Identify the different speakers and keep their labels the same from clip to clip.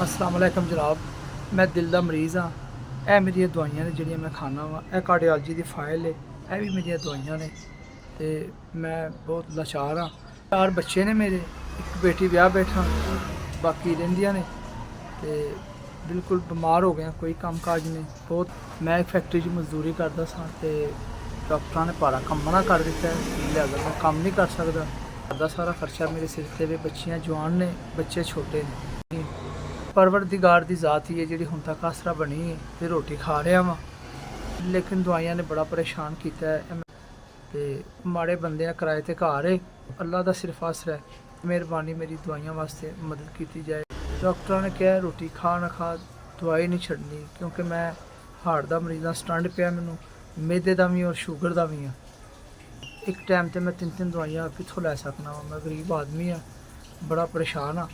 Speaker 1: अस्सलाम वालेकुम जनाब, मैं दिल का मरीज़ हाँ। यह मेरी दवाइयां ने जिहड़ियां मैं खाना वा, यह कार्डियोलॉजी की फाइल है। यह भी मेरी दवाइयां ने ते मैं बहुत लाचार हाँ। 4 बच्चे ने मेरे, एक बेटी ब्याह बैठा, बाकी रहिंदियां ने ते बिल्कुल बीमार हो गया, कोई काम काज नहीं। बहुत मैं एक फैक्ट्री च मजदूरी करता सा ते डॉक्टर ने पारा कम मना कर दिता है, लिहाजा मैं काम नहीं कर सकता। घर दा सारा खर्चा मेरे सिर ते वे, बच्चियां जवान ने, बच्चे छोटे ने। परवरदिगार दी ज़ात ही है जिहड़ी हुण तक आसरा बनी है ते रोटी खा रहा वां, लेकिन दवाइयां ने बड़ा परेशान किया है ते माड़े बंदे आ, किराए ते घर है। अल्लाह दा सिर्फ आसरा है, मेहरबानी मेरी दवाइयां वास्ते मदद की जाए। डॉक्टर ने कहा रोटी खा ना खा, दवाई नहीं छड्डनी, क्योंकि मैं हार्ट दा मरीज़ हाँ, स्टंट पिया मैनू, मैदे दा भी और शुगर दा भी। एक टाइम ते मैं 3 दवाइयां कित्थों लै सकना वा। मैं गरीब आदमी हाँ, बड़ा परेशान हाँ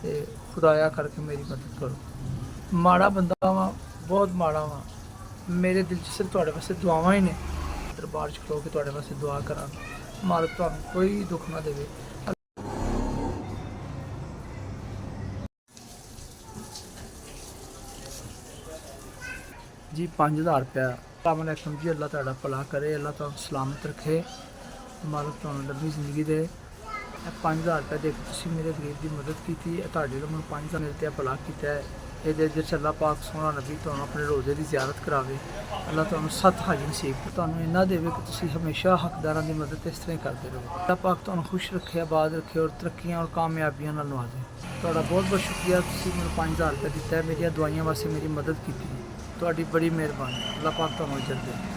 Speaker 1: ते खुदाया करके मेरी मदद करो। माड़ा बंदा वा, बहुत माड़ा वा। मेरे दिल च सिर्फ तुहाडे वास्ते दुआवां ही ने। दरबार च खलो के तुहाडे वास्ते दुआ करा, मालक तुहानू कोई दुख ना देवे। जी 5000 रुपया। अस्सलाम वालेकुम जी, अल्लाह तुहाडा भला करे, अल्लाह तुहानू सलामत रखे, मालक तुहानू लंबी जिंदगी दे। 5000 रुपये दे के तुसीं मेरे गरीब की मदद की, तुहाडे तो मैं 5000 मेरे ते भला किया है। ये अल्लाह पाक सोहना नबी तुहानू अपने रोज़े की ज़ियारत करावे, अल्लाह तुहानू 7 हाजी नसीब तुहानू इन्ना देवे कि तुसीं हमेशा हकदारां की मदद इस तरह करते रहो। अल्लाह पाक तुहानू खुश रखे, आबाद रखे और तरक्कियां और कामयाबियां नाल नवाजे। तुहाडा बहुत बहुत शुक्रिया, तुसीं मैनू 5000 रुपये दिता है, मेरी दवाइयां वास्ते मेरी मदद की। तुहाडी बड़ी मेहरबानी, अल्लाह पाक तुहानू इज्जत दे।